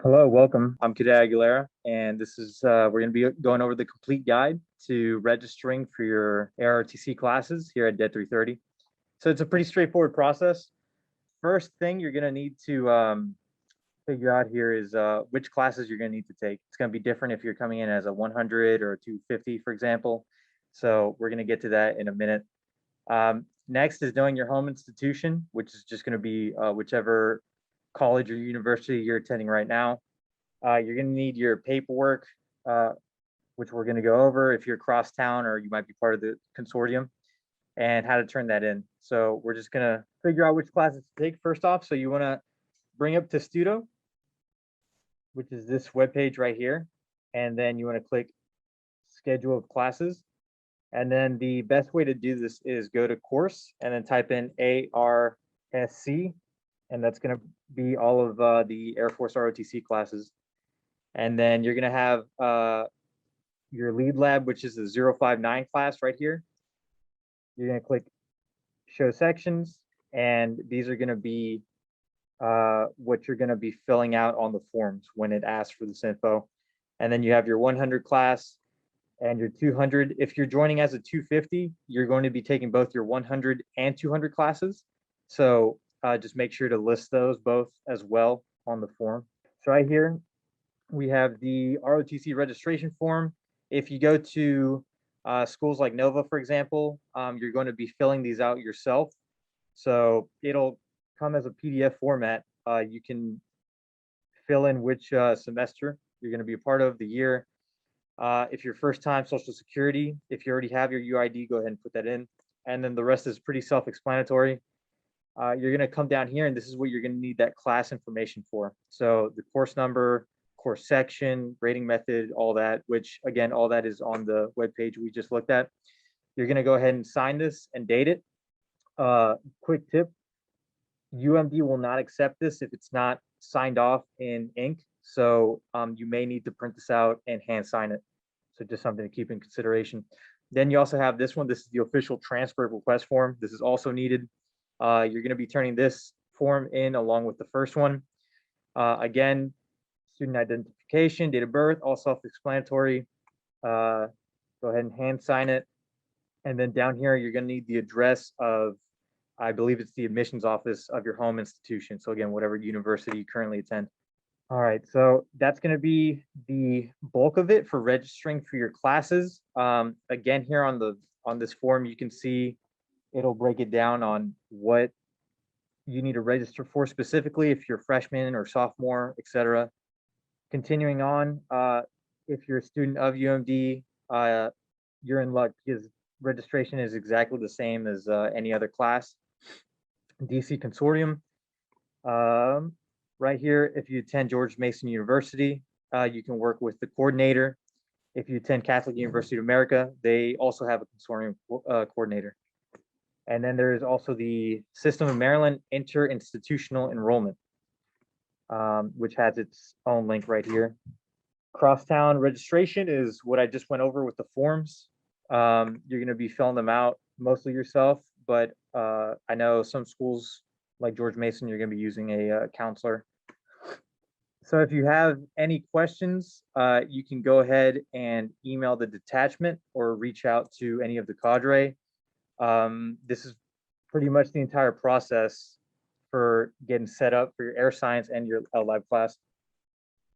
Hello, welcome. I'm Cadet Aguilera, and this is we're going to be going over the complete guide to registering for your ROTC classes here at DED 330. So it's a pretty straightforward process. First thing you're going to need to figure out here is which classes you're going to need to take. It's going to be different if you're coming in as a 100 or a 250, for example. So we're going to get to that in a minute. Next is knowing your home institution, which is just going to be whichever college or university you're attending right now. You're going to need your paperwork, uh, which we're going to go over if you're cross town or you might be part of the consortium, and how to turn that in. So we're just going to figure out which classes to take first off. So you want to bring up Testudo, which is this webpage right here. And then you want to click schedule of classes. And then the best way to do this is go to course and then type in ARSC, and that's going to be all of the Air Force ROTC classes. And then you're going to have your lead lab, which is the 059 class right here. You're going to click show sections, and these are going to be what you're going to be filling out on the forms when it asks for this info. And then you have your 100 class and your 200. If you're joining as a 250, you're going to be taking both your 100 and 200 classes. So just make sure to list those both as well on the form. So right here, we have the ROTC registration form. If you go to schools like Nova, for example, you're going to be filling these out yourself. So it'll come as a PDF format. You can fill in which semester you're going to be a part of, the year. If you're first time Social Security, if you already have your UID, go ahead and put that in. And then the rest is pretty self-explanatory. You're going to come down here, and this is what you're going to need that class information for. So the course number, course section, grading method, all that, which again, all that is on the webpage we just looked at. You're going to go ahead and sign this and date it. Quick tip, UMD will not accept this if it's not signed off in ink. So you may need to print this out and hand sign it. So just something to keep in consideration. Then you also have this one. This is the official transfer request form. This is also needed. You're going to be turning this form in along with the first one. Again, student identification, date of birth, all self-explanatory. Go ahead and hand sign it. And then down here, you're going to need the address of, I believe it's the admissions office of your home institution. So again, whatever university you currently attend. All right, so that's going to be the bulk of it for registering for your classes. Again, here on this form, you can see it'll break it down on what you need to register for specifically if you're freshman or sophomore, etc. Continuing on, if you're a student of UMD, you're in luck because registration is exactly the same as any other class. DC Consortium. Right here, if you attend George Mason University, you can work with the coordinator. If you attend Catholic University of America, they also have a consortium coordinator. And then there is also the System of Maryland Interinstitutional Enrollment, which has its own link right here. Crosstown registration is what I just went over with the forms. You're going to be filling them out mostly yourself, but I know some schools like George Mason, you're going to be using a counselor. So if you have any questions, you can go ahead and email the detachment or reach out to any of the cadre. This is pretty much the entire process for getting set up for your air science and your lab class.